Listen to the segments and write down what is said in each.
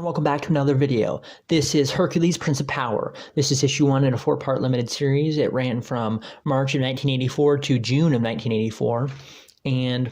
Welcome back to another video. This is Hercules Prince of Power. This is issue 1 in a 4-part limited series. It ran from March of 1984 to June of 1984. And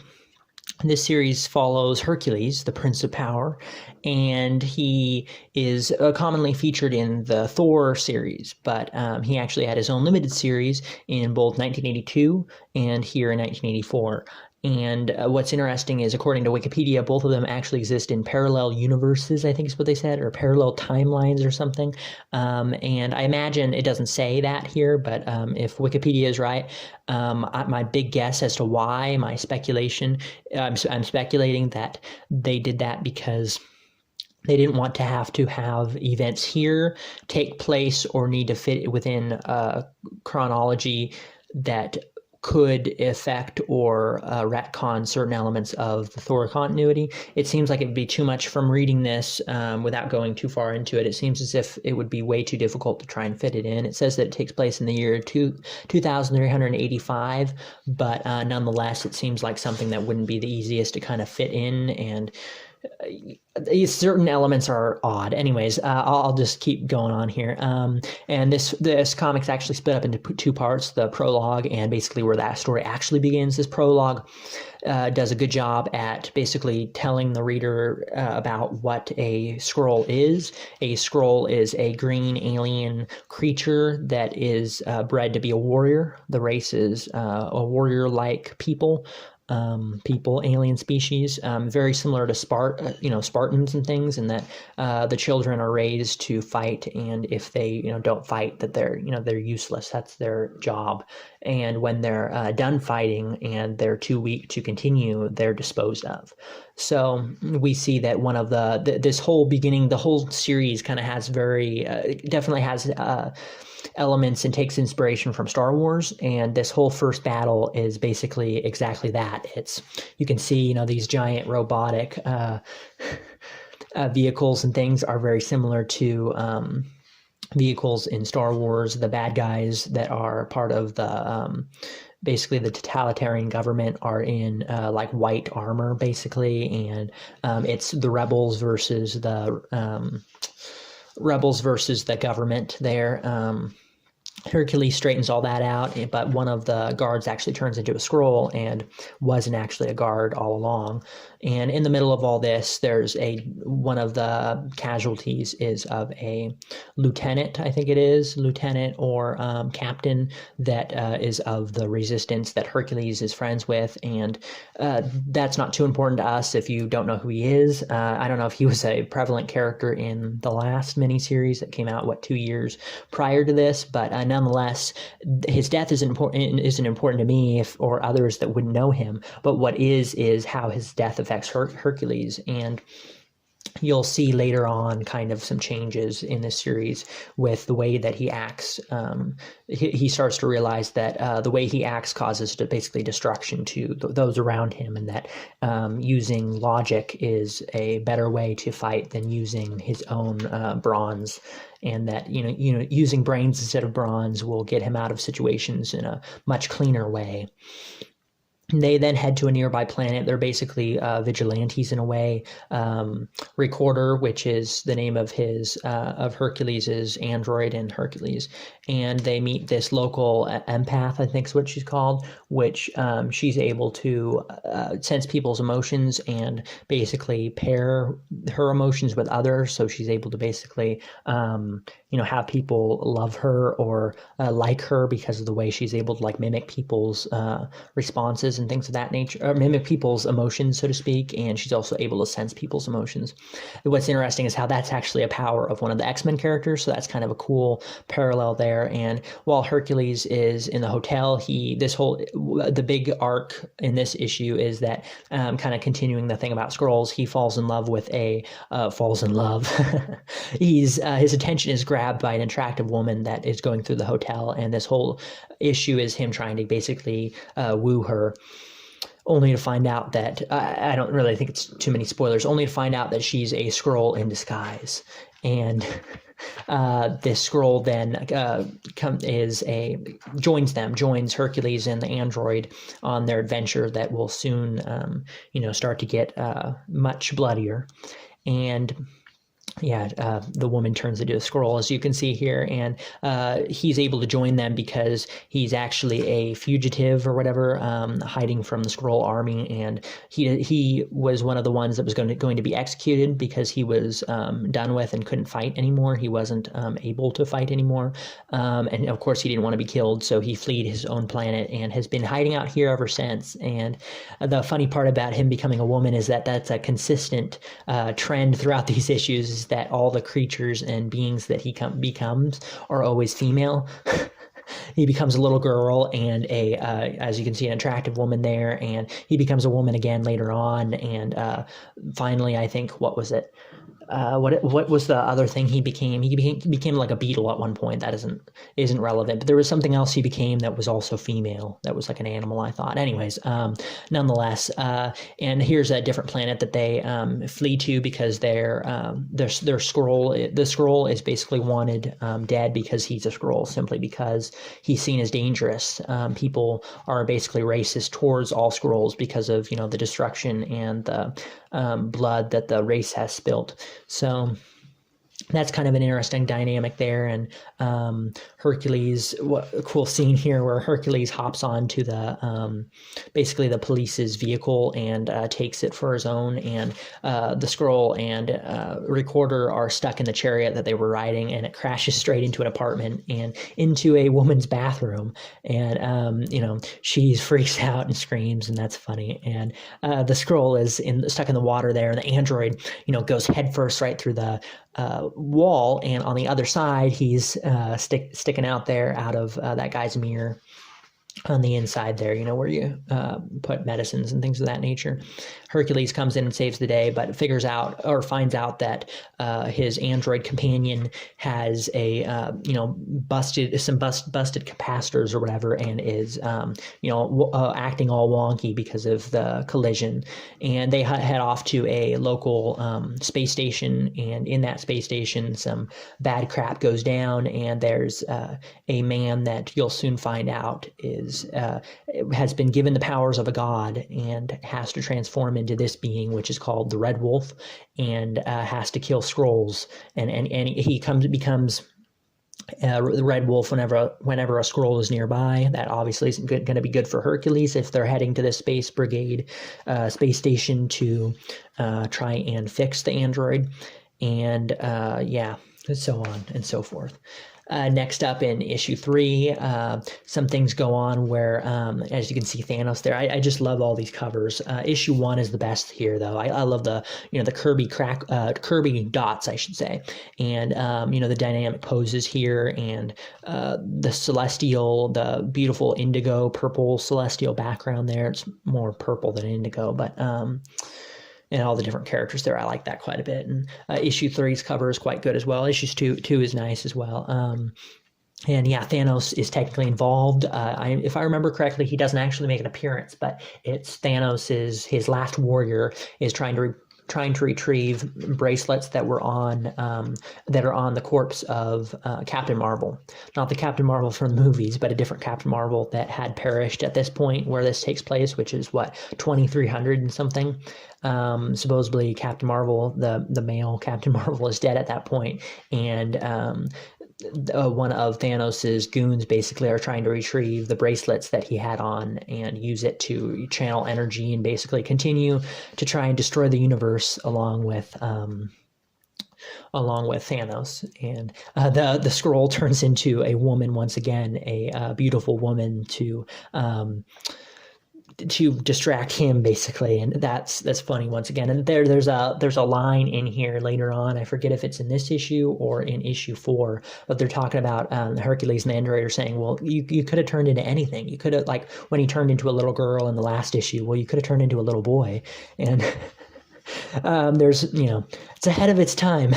this series follows Hercules, the Prince of Power, and he is commonly featured in the Thor series, but he actually had his own limited series in both 1982 and here in 1984. And what's interesting is, according to Wikipedia, both of them actually exist in parallel universes, I think is what they said, or parallel timelines or something. And I imagine it doesn't say that here, but if Wikipedia is right, my big guess as to why, my speculation, I'm speculating that they did that because they didn't want to have events here take place or need to fit within a chronology that could affect or retcon certain elements of the Thor continuity. It seems like it'd be too much from reading this without going too far into it. It seems as if it would be way too difficult to try and fit it in. It says that it takes place in the year 2385, but nonetheless, it seems like something that wouldn't be the easiest to kind of fit in, and certain elements are odd. Anyways, I'll just keep going on here. And this comic's actually split up into two parts: the prologue and basically where that story actually begins. This prologue does a good job at basically telling the reader about what a Skrull is. A Skrull is a green alien creature that is bred to be a warrior. The race is a warrior-like people. Alien species, very similar to Spartans and things, in that the children are raised to fight, and if they don't fight, that they're useless. That's their job. And when they're done fighting and they're too weak to continue, they're disposed of. So we see that one of this whole beginning, the whole series kind of has definitely has elements and takes inspiration from Star Wars, and this whole first battle is basically exactly that. You can see these giant robotic vehicles and things are very similar to vehicles in Star Wars. The bad guys that are part of the basically the totalitarian government are in like white armor basically, and it's the rebels versus the government there. Hercules straightens all that out, but one of the guards actually turns into a Skrull and wasn't actually a guard all along. And in the middle of all this, there's one of the casualties is of a lieutenant, I think it is, lieutenant or captain that is of the resistance that Hercules is friends with. And that's not too important to us if you don't know who he is. I don't know if he was a prevalent character in the last miniseries that came out, 2 years prior to this, but nonetheless, his death isn't important to me or others that wouldn't know him. But what is how his death affects Hercules, and you'll see later on kind of some changes in this series with the way that he acts. He starts to realize that the way he acts causes basically destruction to those around him, and that using logic is a better way to fight than using his own bronze, and that using brains instead of bronze will get him out of situations in a much cleaner way. They then head to a nearby planet. They're basically vigilantes in a way. Recorder, which is the name of of Hercules' android in Hercules, and they meet this local empath, I think is what she's called, which she's able to sense people's emotions and basically pair her emotions with others. So she's able to basically have people love her or like her because of the way she's able to mimic people's responses and things of that nature, or mimic people's emotions, so to speak. And she's also able to sense people's emotions. What's interesting is how that's actually a power of one of the X-Men characters, so that's kind of a cool parallel there. And while Hercules is in the hotel, the big arc in this issue is that kind of continuing the thing about Skrulls, he falls in love with his attention is grabbed by an attractive woman that is going through the hotel, and this whole issue is him trying to basically woo her, only to find out that I don't really think it's too many spoilers, only to find out that she's a Skrull in disguise. And this Skrull then joins Hercules and the android on their adventure that will soon start to get much bloodier. And the woman turns into a scroll, as you can see here, and he's able to join them because he's actually a fugitive or whatever, hiding from the scroll army, and he was one of the ones that was going to be executed because he was done with and couldn't fight anymore. He wasn't able to fight anymore, and of course he didn't want to be killed, so he fled his own planet and has been hiding out here ever since. And the funny part about him becoming a woman is that that's a consistent trend throughout these issues, is that all the creatures and beings that he becomes are always female. He becomes a little girl and as you can see, an attractive woman there, and he becomes a woman again later on, and finally, I think, what was it? What was the other thing he became? He became like a beetle at one point. That isn't relevant. But there was something else he became that was also female. That was like an animal, I thought. Anyways, nonetheless, and here's a different planet that they flee to because their scroll. The scroll is basically wanted dead because he's a scroll, simply because he's seen as dangerous. People are basically racist towards all scrolls because of the destruction and the blood that the race has spilt. So that's kind of an interesting dynamic there. And Hercules, what a cool scene here where Hercules hops onto the basically the police's vehicle and takes it for his own, and the scroll and recorder are stuck in the chariot that they were riding, and it crashes straight into an apartment and into a woman's bathroom, and she freaks out and screams, and that's funny. And the scroll is stuck in the water there, and the android goes headfirst right through the wall, and on the other side he's sticking out there out of that guy's mirror on the inside there, where you put medicines and things of that nature. Hercules comes in and saves the day, but finds out that his android companion has a busted capacitors or whatever, and is acting all wonky because of the collision. And they head off to a local space station, and in that space station some bad crap goes down, and there's a man that you'll soon find out has been given the powers of a god and has to transform into this being, which is called the Red Wolf, and has to kill scrolls, and he becomes the Red Wolf whenever a scroll is nearby. That obviously isn't going to be good for Hercules if they're heading to the space station to try and fix the android, and so on and so forth. Next up in issue 3, some things go on where, as you can see, Thanos there. I just love all these covers. Issue 1 is the best here, though. I love the the Kirby dots, I should say, and the dynamic poses here, and the beautiful indigo purple celestial background there. It's more purple than indigo, but and all the different characters there. I like that quite a bit. And issue 3's cover is quite good as well. Issue 2 is nice as well. And yeah, Thanos is technically involved. If I remember correctly, he doesn't actually make an appearance, but it's his last warrior is trying to retrieve bracelets that are on the corpse of Captain Marvel. Not the Captain Marvel from the movies, but a different Captain Marvel that had perished at this point where this takes place, which is 2300 and something. Supposedly Captain Marvel, the male Captain Marvel, is dead at that point, and one of Thanos's goons basically are trying to retrieve the bracelets that he had on and use it to channel energy and basically continue to try and destroy the universe along with Thanos. And the scroll turns into a woman once again, a beautiful woman to distract him, basically. And that's funny once again. And there's a line in here later on, I forget if it's in this issue or in issue 4, but they're talking about Hercules and the android are saying, well, you could have turned into anything. You could have, like when he turned into a little girl in the last issue, well, you could have turned into a little boy. And there's it's ahead of its time.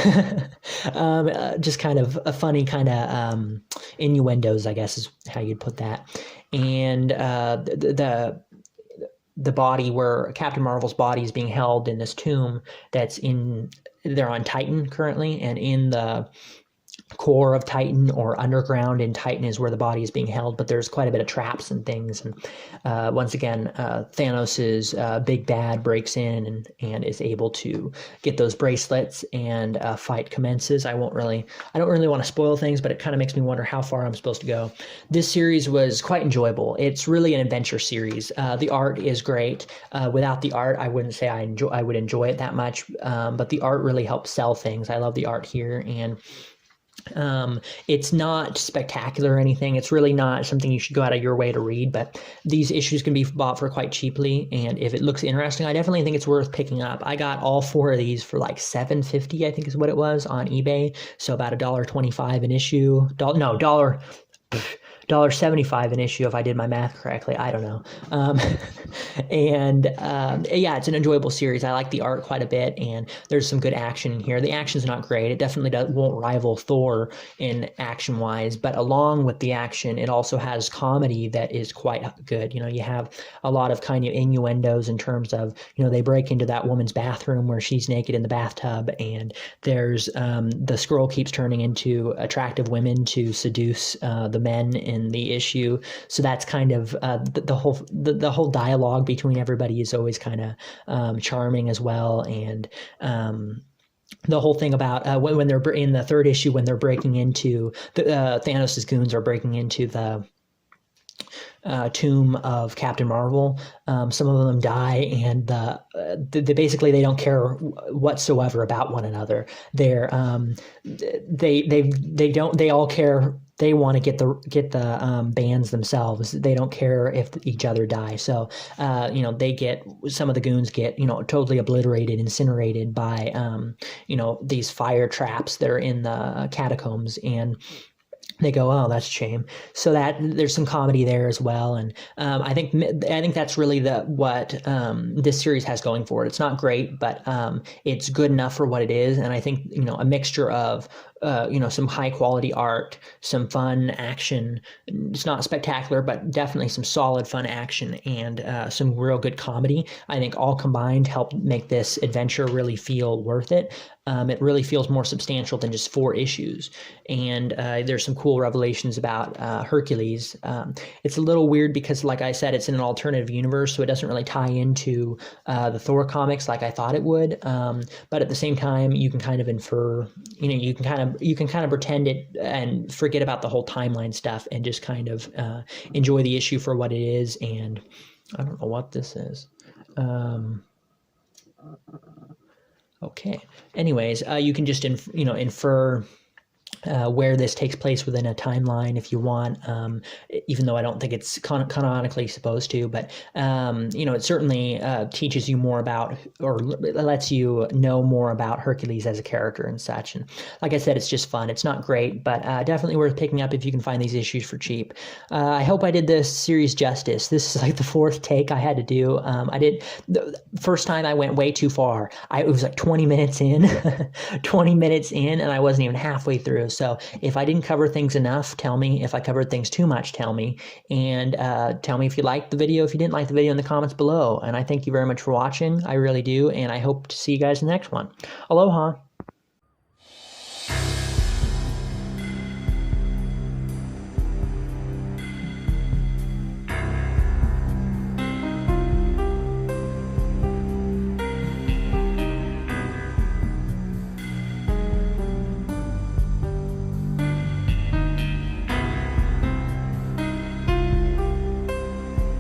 Just kind of a funny kind of innuendos, I guess is how you'd put that. And the body where Captain Marvel's body is being held in this tomb they're on Titan currently, and in the core of Titan, or underground in Titan is where the body is being held, but there's quite a bit of traps and things. And once again, Thanos's big bad breaks in and is able to get those bracelets, and fight commences. I don't really want to spoil things, but it kind of makes me wonder how far I'm supposed to go. This series was quite enjoyable. It's really an adventure series. The art is great. Without the art, I wouldn't say I would enjoy it that much, but the art really helps sell things. I love the art here, and it's not spectacular or anything. It's really not something you should go out of your way to read, but these issues can be bought for quite cheaply, and if it looks interesting, I definitely think it's worth picking up. I got all 4 of these for like $7.50, I think is what it was, on eBay, so about $1.25 an issue. $1.75 an issue if I did my math correctly. I don't know. Yeah, it's an enjoyable series. I like the art quite a bit, and there's some good action in here. The action's not great. It definitely won't rival Thor in action-wise, but along with the action, it also has comedy that is quite good. You have a lot of kind of innuendos in terms of, they break into that woman's bathroom where she's naked in the bathtub, and there's the scroll keeps turning into attractive women to seduce the men in the issue. So that's kind of the whole dialogue between everybody is always kind of charming as well. And the whole thing about when they're in the 3rd issue, when they're breaking into Thanos's goons are breaking into the tomb of Captain Marvel. Some of them die, and they basically they don't care whatsoever about one another. They all care. They want to get the bands themselves. They don't care if each other die. So some of the goons get totally obliterated, incinerated by these fire traps that are in the catacombs, and they go, oh, that's a shame. So that there's some comedy there as well, and I think that's really what this series has going for it. It's not great, but it's good enough for what it is, and I think a mixture of some high quality art, some fun action. It's not spectacular, but definitely some solid fun action, and some real good comedy. I think all combined help make this adventure really feel worth it. It really feels more substantial than just 4 issues. And there's some cool revelations about Hercules. It's a little weird because, like I said, it's in an alternative universe, so it doesn't really tie into the Thor comics like I thought it would. But at the same time, you can kind of infer, you can kind of pretend it and forget about the whole timeline stuff and just kind of enjoy the issue for what it is. And I don't know what this is. Okay. Anyways, you can just infer where this takes place within a timeline if you want, even though I don't think it's canonically supposed to, but it certainly teaches you more about, or lets you know more about Hercules as a character and such. And like I said, it's just fun. It's not great, but definitely worth picking up if you can find these issues for cheap. I hope I did this series justice. This is like the 4th take I had to do. The first time I went way too far. It was like 20 minutes in, 20 minutes in, and I wasn't even halfway through. So if I didn't cover things enough, tell me. If I covered things too much, tell me. And tell me if you liked the video, if you didn't like the video, in the comments below. And I thank you very much for watching. I really do. And I hope to see you guys in the next one. Aloha.